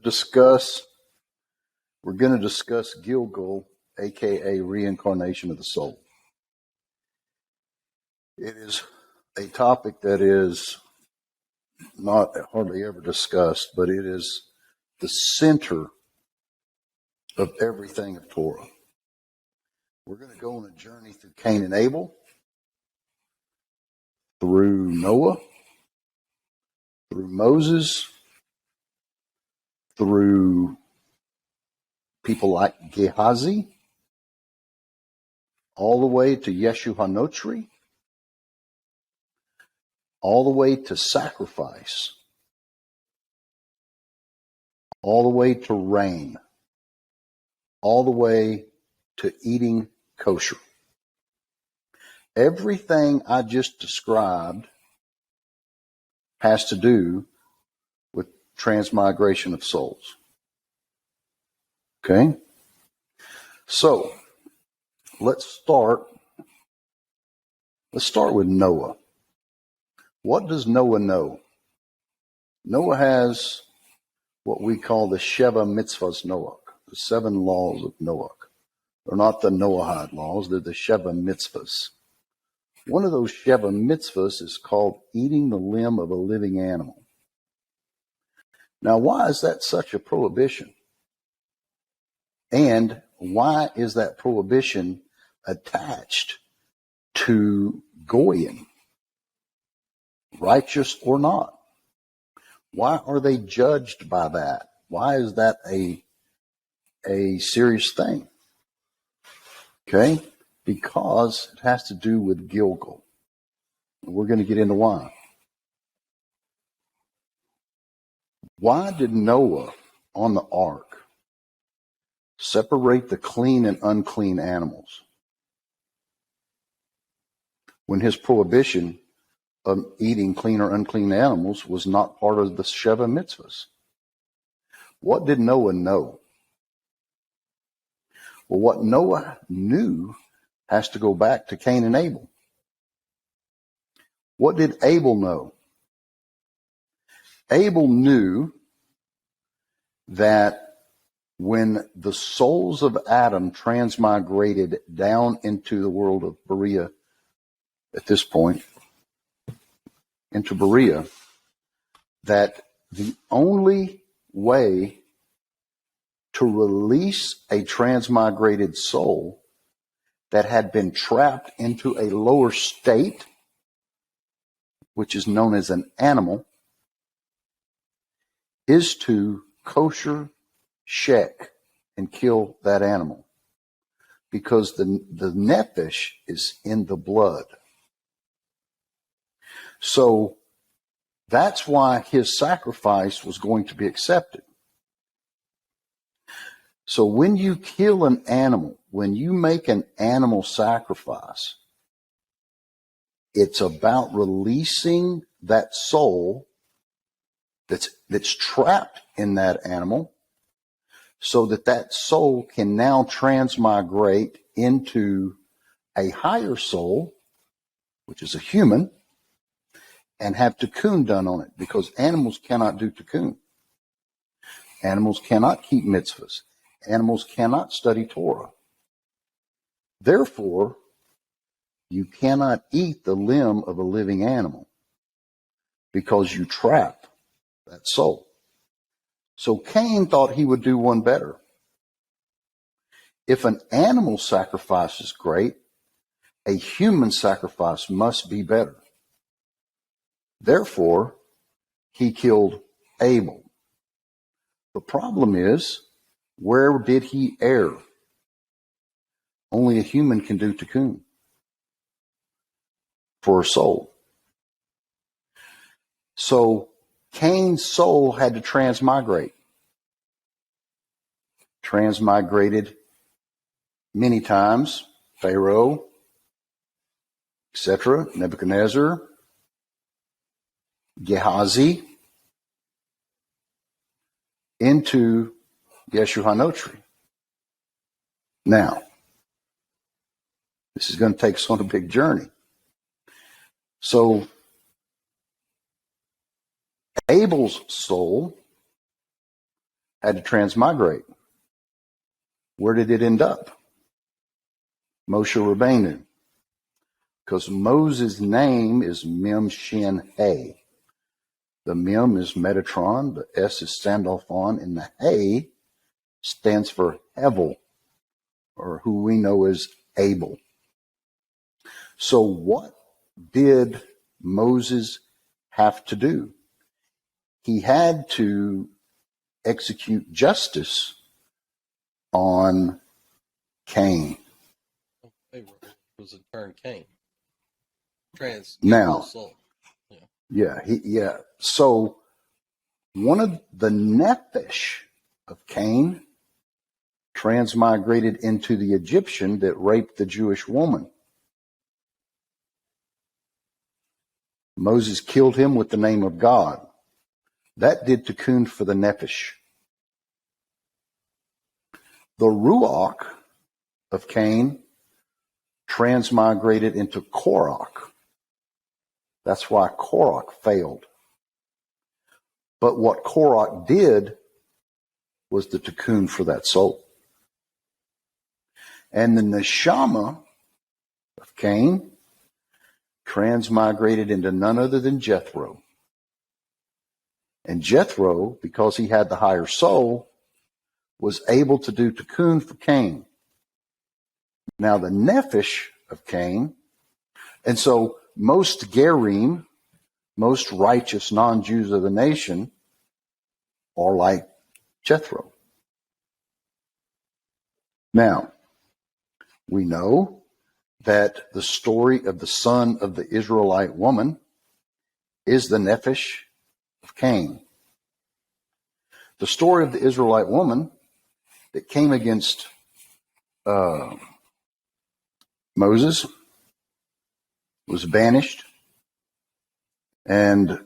discuss we're going to discuss Gilgul, aka reincarnation of the soul. It is a topic that is not hardly ever discussed, but it is the center of everything of Torah. We're going to go on a journey through Cain and Abel, through Noah, through Moses, through people like Gehazi, all the way to Yeshu HaNotri, all the way to sacrifice, all the way to rain, all the way to eating kosher. Everything I just described has to do with transmigration of souls. Okay? So, let's start with Noah. What does Noah know? Noah has what we call the Sheva Mitzvahs Noach, the 7 laws of Noach. They're not the Noahide laws, they're the Sheva Mitzvahs. One of those Sheva Mitzvahs is called eating the limb of a living animal. Now, why is that such a prohibition? And why is that prohibition attached to Goyim, righteous or not? Why are they judged by that? Why is that a serious thing? Okay? Because it has to do with Gilgul. We're going to get into why. Why did Noah on the ark separate the clean and unclean animals when his prohibition of eating clean or unclean animals was not part of the Sheva Mitzvahs? What did Noah know? Well, what Noah knew has to go back to Cain and Abel. What did Abel know? Abel knew that when the souls of Adam transmigrated down into the world of Berea at this point, into Berea, that the only way to release a transmigrated soul that had been trapped into a lower state, which is known as an animal, is to kosher shek and kill that animal, because the nefesh is in the blood. So that's why his sacrifice was going to be accepted. So when you kill an animal, when you make an animal sacrifice, it's about releasing that soul that's trapped in that animal, so that that soul can now transmigrate into a higher soul, which is a human, and have tikkun done on it, because animals cannot do tikkun. Animals cannot keep mitzvahs. Animals cannot study Torah. Therefore, you cannot eat the limb of a living animal, because you trap that soul. So Cain thought he would do one better. If an animal sacrifice is great, a human sacrifice must be better. Therefore, he killed Abel. The problem is, where did he err? Only a human can do tikkun for a soul. So Cain's soul had to transmigrate. Transmigrated many times. Pharaoh, etc., Nebuchadnezzar, Gehazi, into Yeshu HaNotri. Now, this is going to take us on a big journey. So, Abel's soul had to transmigrate. Where did it end up? Moshe Rabbeinu. Because Moses' name is Mem Shin He. The Mem is Metatron, the S is Sandalphon, and the He stands for Hevel, or who we know as Abel. So what did Moses have to do? He had to execute justice on Cain. It was a turn Cain. Now, soul. Yeah. So one of the nephesh of Cain transmigrated into the Egyptian that raped the Jewish woman. Moses killed him with the name of God. That did tikkun for the nephesh. The ruach of Cain transmigrated into Korach. That's why Korach failed. But what Korach did was the tikkun for that soul. And the neshama of Cain transmigrated into none other than Jethro. And Jethro, because he had the higher soul, was able to do tikkun for Cain. Now the nephesh of Cain, and so most gerim, most righteous non-Jews of the nation, are like Jethro. Now, we know that the story of the son of the Israelite woman is the nephesh of Cain. The story of the Israelite woman that came against Moses was banished and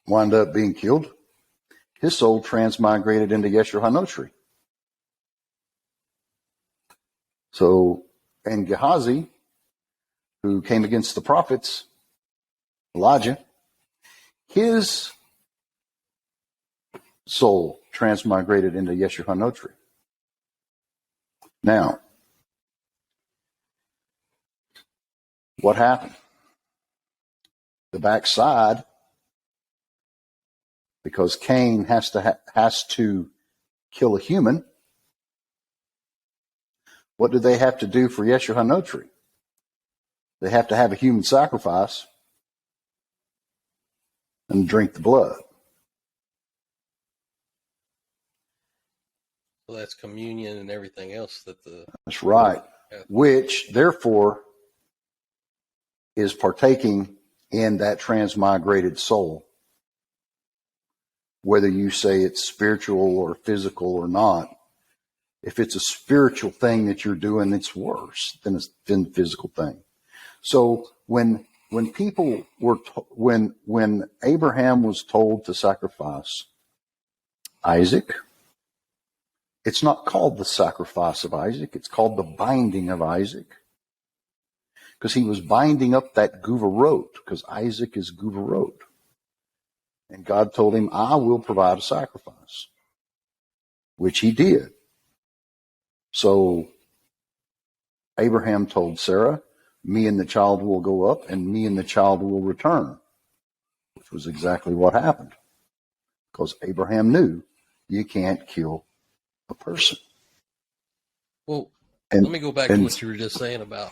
wound up being killed. His soul transmigrated into Yeshua HaNotri. So, and Gehazi, who came against the prophets, Elijah, his soul transmigrated into Yeshua HaNotri. Now, what happened? The backside, because Cain has to kill a human. What do they have to do for Yeshua HaNotri? They have to have a human sacrifice and drink the blood. So that's communion and everything else that the... That's right. Which, therefore, is partaking in that transmigrated soul. Whether you say it's spiritual or physical or not, if it's a spiritual thing that you're doing, it's worse than the physical thing. So when people were, when Abraham was told to sacrifice Isaac, it's not called the sacrifice of Isaac. It's called the binding of Isaac. Because he was binding up that guvarot, because Isaac is guvarot. And God told him, I will provide a sacrifice, which he did. So Abraham told Sarah, me and the child will go up and me and the child will return, which was exactly what happened. Because Abraham knew you can't kill a person. Well, let me go back to what you were just saying about,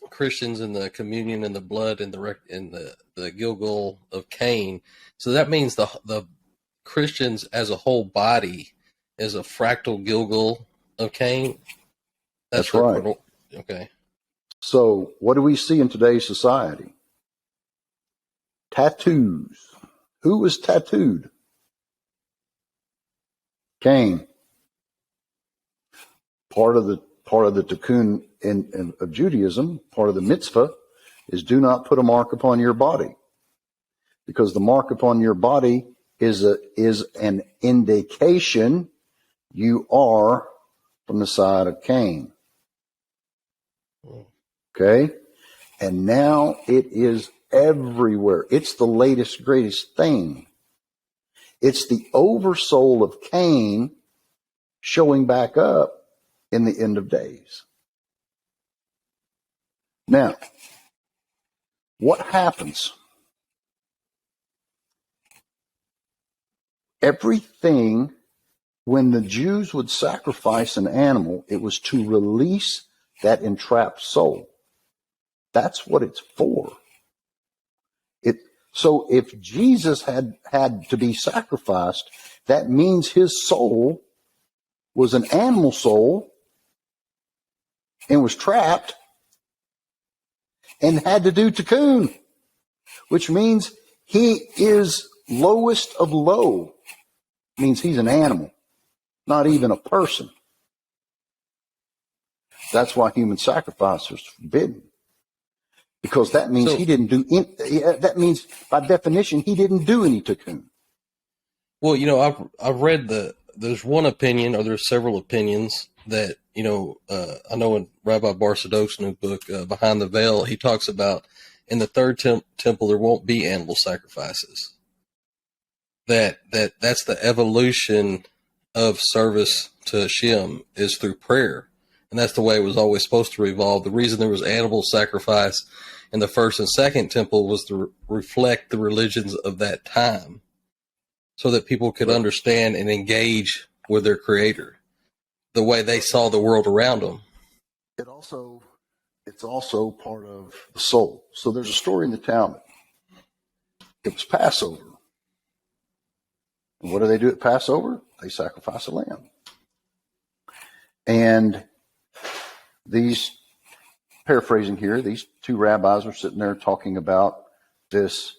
Christians and the communion and the blood and the Gilgul of Cain. So that means the Christians as a whole body is a fractal Gilgul of Cain. That's right. Okay. So what do we see in today's society? Tattoos. Who was tattooed? Cain. Part of the tikkun of Judaism, part of the mitzvah, is do not put a mark upon your body, because the mark upon your body is an indication you are from the side of Cain. Okay, and now it is everywhere. It's the latest, greatest thing. It's the oversoul of Cain showing back up in the end of days. Now, what happens? Everything, when the Jews would sacrifice an animal, it was to release that entrapped soul. That's what it's for. So if Jesus had to be sacrificed, that means his soul was an animal soul and was trapped and had to do tikkun, which means he is lowest of low. Means he's an animal, not even a person. That's why human sacrifice was forbidden. Because that means he didn't do. That means, by definition, he didn't do any tikkun. Well, I've read there's one opinion, or there's several opinions that I know in Rabbi Bar Sadok's new book, Behind the Veil, he talks about in the third temple there won't be animal sacrifices. That's the evolution of service to Hashem is through prayer. And that's the way it was always supposed to evolve. The reason there was animal sacrifice in the first and second temple was to reflect the religions of that time so that people could understand and engage with their creator the way they saw the world around them. It's also part of the soul. So there's a story in the Talmud. It was Passover. And what do they do at Passover? They sacrifice a lamb. And these, paraphrasing here, these two rabbis were sitting there talking about this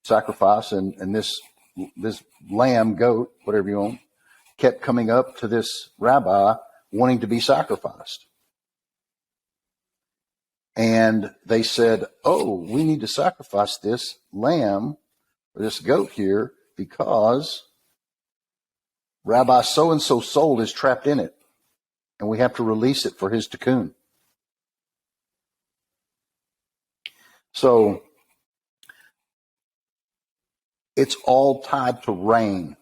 sacrifice, and this lamb, goat, whatever you want, kept coming up to this rabbi wanting to be sacrificed. And they said, oh, we need to sacrifice this lamb, or this goat here, because Rabbi so-and-so's soul is trapped in it, and we have to release it for his tikkun. So it's all tied to rain.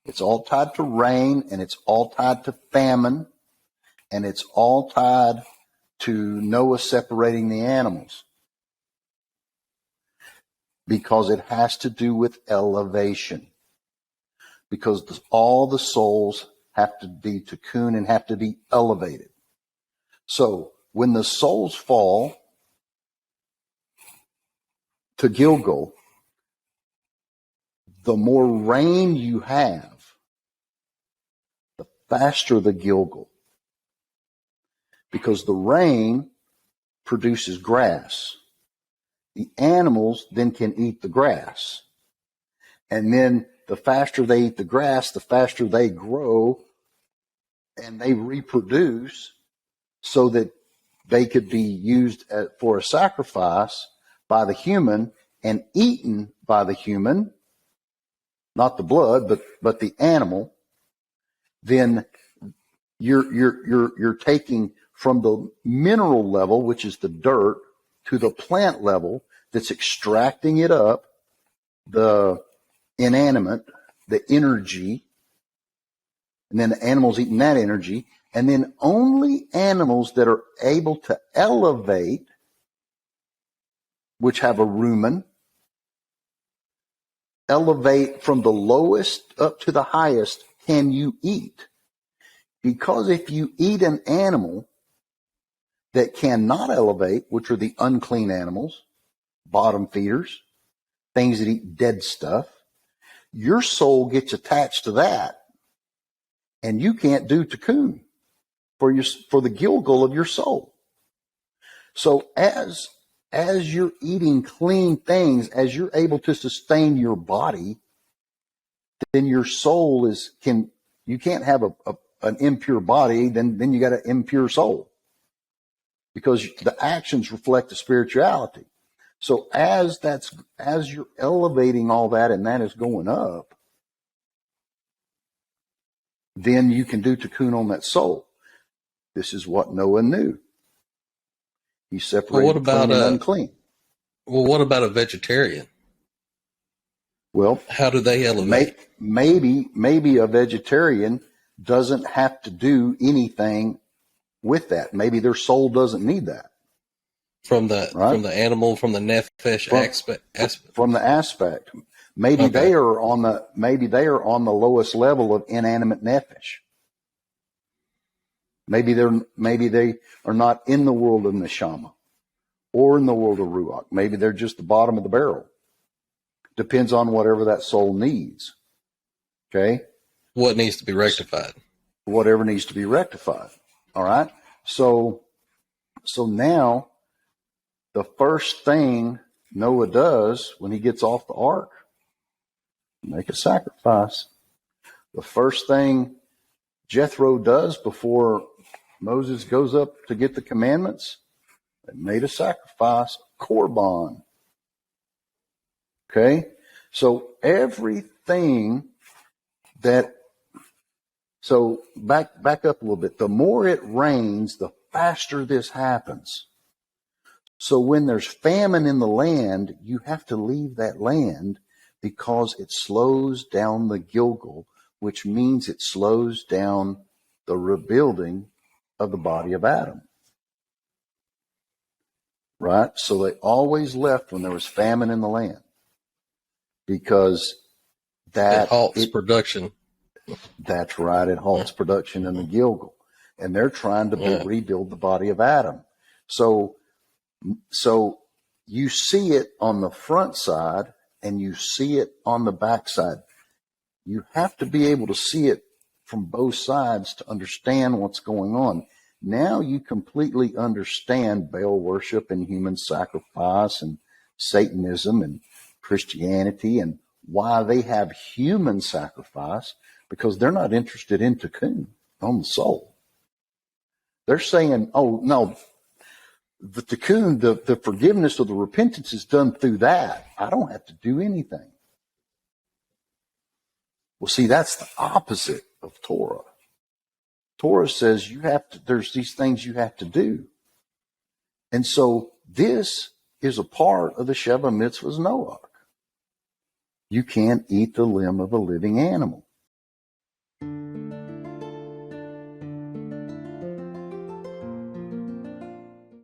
It's all tied to rain, and it's all tied to famine, and it's all tied to Noah separating the animals. Because it has to do with elevation. Because all the souls have to be tikkun and have to be elevated. So when the souls fall to Gilgul, the more rain you have, the faster the Gilgul. Because the rain produces grass. The animals then can eat the grass. And then the faster they eat the grass, the faster they grow and they reproduce so that they could be used for a sacrifice by the human and eaten by the human, not the blood, but the animal. Then you're taking from the mineral level, which is the dirt, to the plant level that's extracting it up, the inanimate, the energy, and then the animals eating that energy, and then only animals that are able to elevate, which have a rumen, elevate from the lowest up to the highest, can you eat. Because if you eat an animal that cannot elevate, which are the unclean animals, bottom feeders, things that eat dead stuff, your soul gets attached to that, and you can't do tikkun for the Gilgul of your soul. So as you're eating clean things, as you're able to sustain your body, then your soul you can't have an impure body, then you got an impure soul. Because the actions reflect the spirituality. So as you're elevating all that and that is going up, then you can do tikkun on that soul. This is what Noah knew. He separated clean and unclean. Well, what about a vegetarian? Well, How do they elevate? maybe a vegetarian doesn't have to do anything with that. Maybe their soul doesn't need that, From the right? animal, from the nefesh From aspect. from the aspect, maybe Okay. they are on the lowest level of inanimate nefesh. Maybe they are not in the world of neshama or in the world of ruach. Maybe they're just the bottom of the barrel. Depends on whatever that soul needs. Okay, What needs to be rectified? whatever needs to be rectified. All right. So now the first thing Noah does when he gets off the ark, make a sacrifice. The first thing Jethro does before Moses goes up to get the commandments, they made a sacrifice, korban. Okay? So everything so back up a little bit. The more it rains, the faster this happens. So when there's famine in the land, you have to leave that land because it slows down the Gilgul, which means it slows down the rebuilding of the body of Adam. Right? So they always left when there was famine in the land because It halts production. that's right. It halts production in the Gilgul. And they're trying to rebuild the body of Adam. So you see it on the front side and you see it on the back side. You have to be able to see it from both sides to understand what's going on. Now you completely understand Baal worship and human sacrifice and Satanism and Christianity and why they have human sacrifice, because they're not interested in tikkun, on the soul. They're saying, oh, no, the tikkun, the forgiveness or the repentance is done through that. I don't have to do anything. Well, see, that's the opposite of Torah. Torah says there's these things you have to do. And so this is a part of the Sheva Mitzvahs Noach. You can't eat the limb of a living animal.